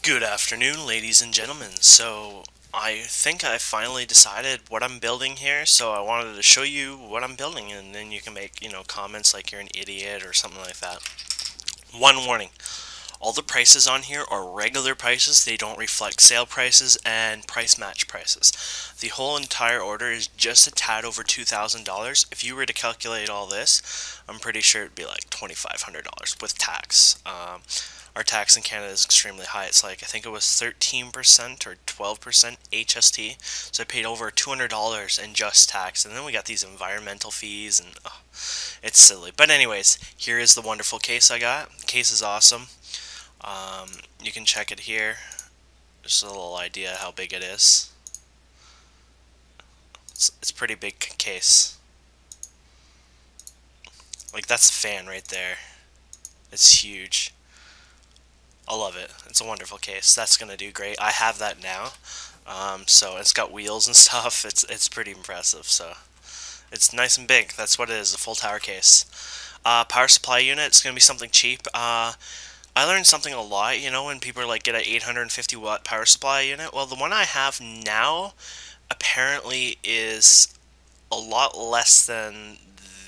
Good afternoon, ladies and gentlemen. So, I think I finally decided what I'm building here, so I wanted to show you what I'm building, and then you can make, comments like you're an idiot or something like that. One warning. All the prices on here are regular prices. They don't reflect sale prices and price match prices. The whole entire order is just a tad over $2,000. If you were to calculate all this, I'm pretty sure it'd be like $2,500 with tax. Our tax in Canada is extremely high. It's like, I think it was 13% or 12% HST. So I paid over $200 in just tax. And then we got these environmental fees, and it's silly. But anyways, here is the wonderful case I got. The case is awesome. You can check it here. Just a little idea how big it is. It's a pretty big case. Like, that's a fan right there. It's huge. I love it. It's a wonderful case. That's gonna do great. I have that now. So it's got wheels and stuff. It's pretty impressive. So it's nice and big. That's what it is. A full tower case. Power supply unit. It's gonna be something cheap. I learned something a lot, when people are like, get an 850 watt power supply unit. Well, the one I have now apparently is a lot less than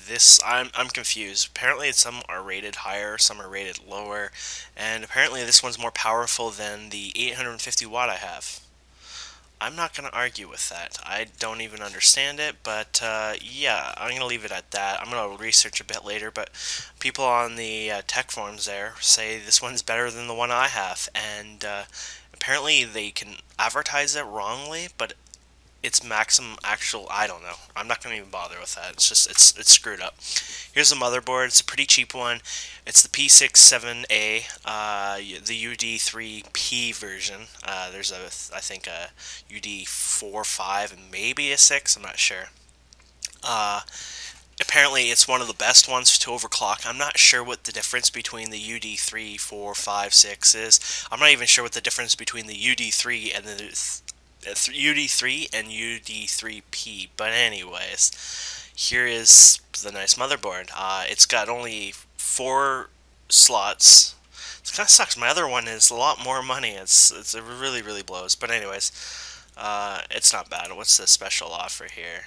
this. I'm confused. Apparently some are rated higher, some are rated lower, and apparently this one's more powerful than the 850 watt I have. I'm not going to argue with that. I don't even understand it, but yeah, I'm going to leave it at that. I'm going to research a bit later, but people on the tech forums there say this one's better than the one I have, and apparently they can advertise it wrongly, but its maximum actual, I don't know. I'm not going to even bother with that. It's just, it's screwed up. Here's the motherboard. It's a pretty cheap one. It's the P67A, the UD3P version. There's I think a UD4, 5, and maybe a 6. I'm not sure. Apparently it's one of the best ones to overclock. I'm not sure what the difference between the UD3, 4, 5, 6 is. I'm not even sure what the difference between the UD3 and the UD3 and UD3P. But anyways, here is the nice motherboard. It's got only 4 slots. It kind of sucks. My other one is a lot more money. It really blows. But anyways, it's not bad. What's the special offer here?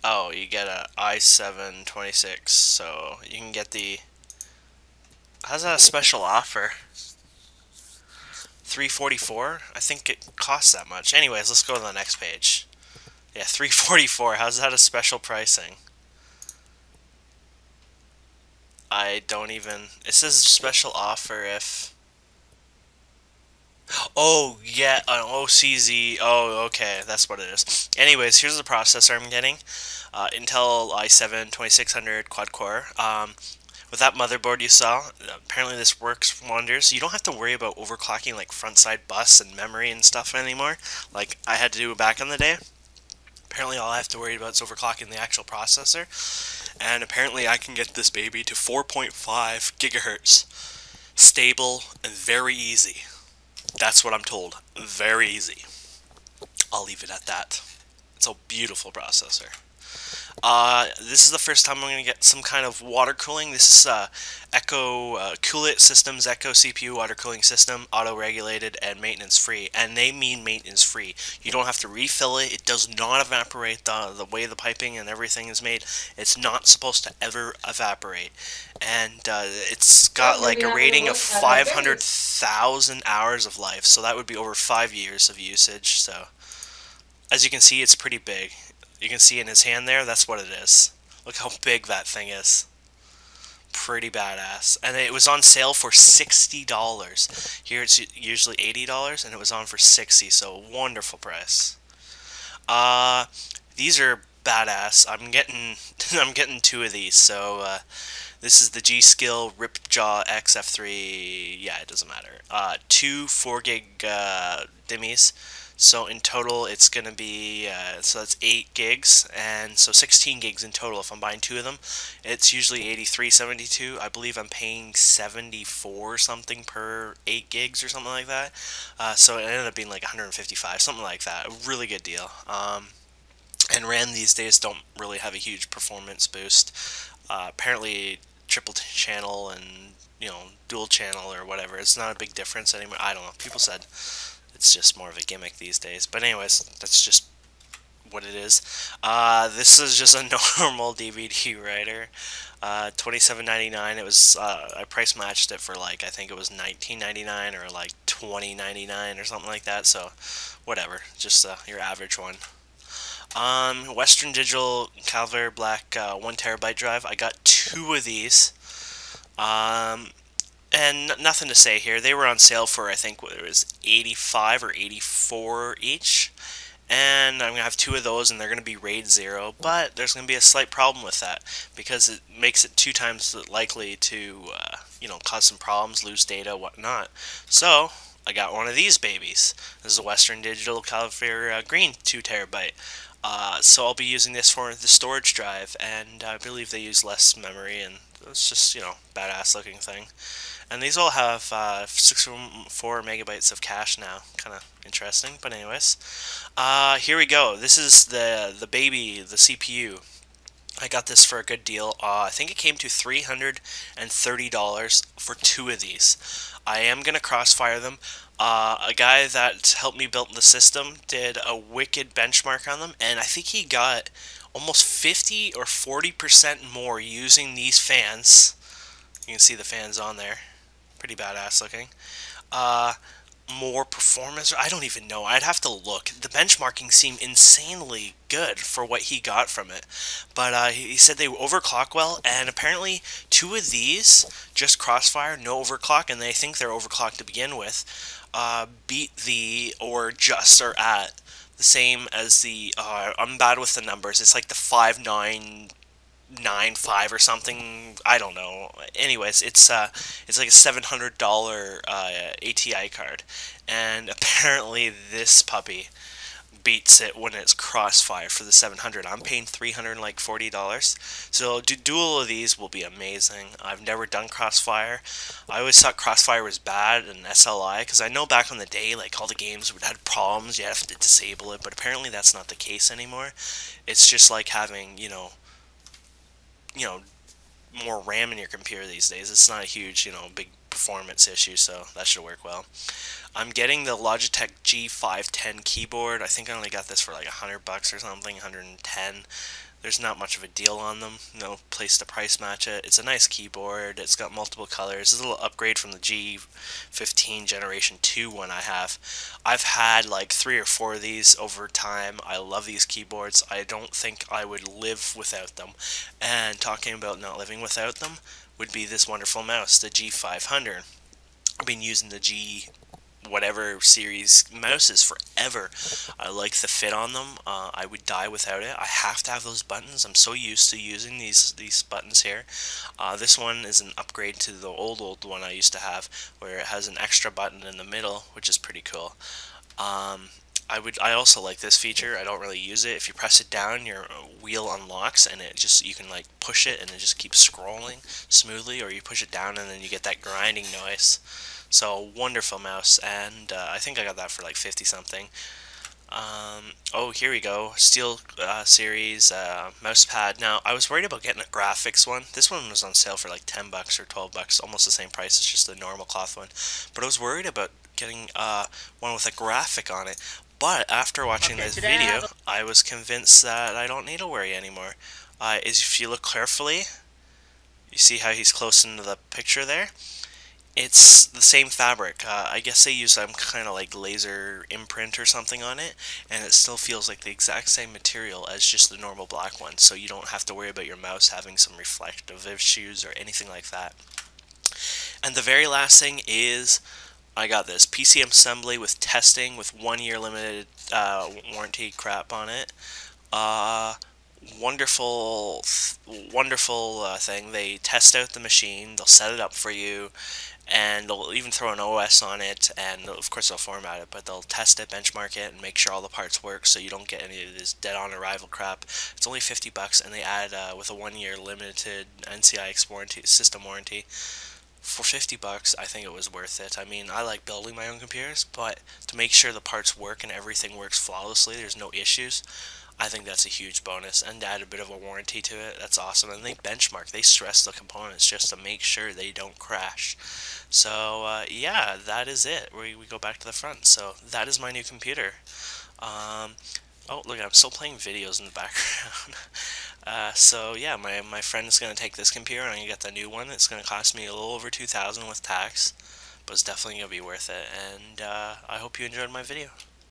Oh, you get a i7-26, so you can get the... How's that a special offer? 344? I think it costs that much. Anyways, let's go to the next page. Yeah, 344. How's that a special pricing? I don't even... It says special offer if... Oh, yeah, an OCZ. Oh, okay, that's what it is. Anyways, here's the processor I'm getting. Intel i7-2600 quad-core. With that motherboard you saw, apparently this works wonders. You don't have to worry about overclocking like front-side bus and memory and stuff anymore, like I had to do back in the day. Apparently all I have to worry about is overclocking the actual processor, and apparently I can get this baby to 4.5 gigahertz. Stable and very easy. That's what I'm told. Very easy. I'll leave it at that. It's a beautiful processor. This is the first time I'm going to get some kind of water cooling. This is Echo Coolit Systems, Echo CPU water cooling system, auto-regulated and maintenance-free. And they mean maintenance-free. You don't have to refill it. It does not evaporate the way the piping and everything is made. It's not supposed to ever evaporate. And it's got like a rating of 500,000 hours of life. So that would be over 5 years of usage. So as you can see, it's pretty big. You can see in his hand there, that's what it is. Look how big that thing is. Pretty badass. And it was on sale for $60. Here it's usually $80, and it was on for $60, so wonderful price. These are badass. I'm getting 2 of these. So this is the G.SKILL Ripjaw XF3. Yeah, it doesn't matter. 2 4 gig dimmies. So in total, it's going to be, so that's 8 gigs, and so 16 gigs in total if I'm buying 2 of them. It's usually $83.72. I believe I'm paying $74 something per 8 gigs or something like that. So it ended up being like $155, something like that. A really good deal. And RAM these days don't really have a huge performance boost. Apparently triple channel and dual channel or whatever. It's not a big difference anymore. I don't know. People said it's just more of a gimmick these days. But anyways, that's just what it is. This is just a normal DVD writer. $27.99. It was I price matched it for like I think it was $19.99 or like $20.99 or something like that. So whatever, just your average one. Western Digital Calvary Black 1 TB drive. I got 2 of these. And nothing to say here. They were on sale for I think what it was 85 or 84 each. And I'm going to have 2 of those, and they're going to be RAID 0, but there's going to be a slight problem with that, because it makes it 2 times likely to, cause some problems, lose data, whatnot. So, I got one of these babies. This is a Western Digital Calvary Green 2 TB. So I'll be using this for the storage drive, and I believe they use less memory, and it's just, badass looking thing. And these all have 64 megabytes of cache now. Kind of interesting, but anyways. Here we go. This is the baby, the CPU. I got this for a good deal. I think it came to $330 for 2 of these. I am going to crossfire them. A guy that helped me build the system did a wicked benchmark on them, and I think he got almost 50 or 40% more using these fans. You can see the fans on there. Pretty badass looking. More performance. I don't even know. I'd have to look. The benchmarking seemed insanely good for what he got from it. But he said they overclock well, and apparently 2 of these, just crossfire, no overclock, and they think they're overclocked to begin with, beat the, or just are at, the same as the, I'm bad with the numbers, it's like the 5995 or something. I don't know. Anyways, it's like a $700 ATI card, and apparently this puppy beats it when it's crossfire for the 700. I'm paying $340, so dual of these will be amazing. I've never done crossfire. I always thought crossfire was bad in SLI, because I know back in the day, like, all the games would have problems, you have to disable it, but apparently that's not the case anymore. It's just like having, more RAM in your computer these days. It's not a huge, big performance issue, so that should work well. I'm getting the Logitech G510 keyboard. I think I only got this for like $100 or something, 110. There's not much of a deal on them. No place to price match it. It's a nice keyboard. It's got multiple colors. It's a little upgrade from the G15 Generation 2 one I have. I've had like 3 or 4 of these over time. I love these keyboards. I don't think I would live without them. And talking about not living without them would be this wonderful mouse, the G500. I've been using the G whatever series mouses forever. I like the fit on them. I would die without it. I have to have those buttons. I'm so used to using these buttons here. This one is an upgrade to the old one I used to have, where it has an extra button in the middle, which is pretty cool. I also like this feature. I don't really use it. If you press it down, your wheel unlocks, and you can like push it and it just keeps scrolling smoothly, or you push it down and then you get that grinding noise. So wonderful mouse, and I think I got that for like 50 something. Oh, here we go. Steel series mouse pad. Now I was worried about getting a graphics one. This one was on sale for like $10 or $12, almost the same price as just the normal cloth one. But I was worried about getting one with a graphic on it. But after watching this video, I was convinced that I don't need to worry anymore. If you look carefully, you see how he's close into the picture there? It's the same fabric. I guess they use some kind of like laser imprint or something on it, and it still feels like the exact same material as just the normal black one, so you don't have to worry about your mouse having some reflective issues or anything like that. And the very last thing is, I got this PC assembly with testing with 1-year limited warranty crap on it. Wonderful thing. They test out the machine, they'll set it up for you, and they'll even throw an OS on it, and of course they'll format it, but they'll test it, benchmark it, and make sure all the parts work so you don't get any of this dead-on arrival crap. It's only $50, and they add with a 1-year limited NCIX warranty, system warranty. For $50, I think it was worth it. I mean, I like building my own computers, but to make sure the parts work and everything works flawlessly, there's no issues, I think that's a huge bonus, and add a bit of a warranty to it. That's awesome. And they benchmark, they stress the components just to make sure they don't crash. So yeah, that is it. We go back to the front. So that is my new computer. Um, oh, look, I'm still playing videos in the background. So yeah, my friend is gonna take this computer, and I'm gonna get the new one. It's gonna cost me a little over 2,000 with tax, but it's definitely gonna be worth it. And I hope you enjoyed my video.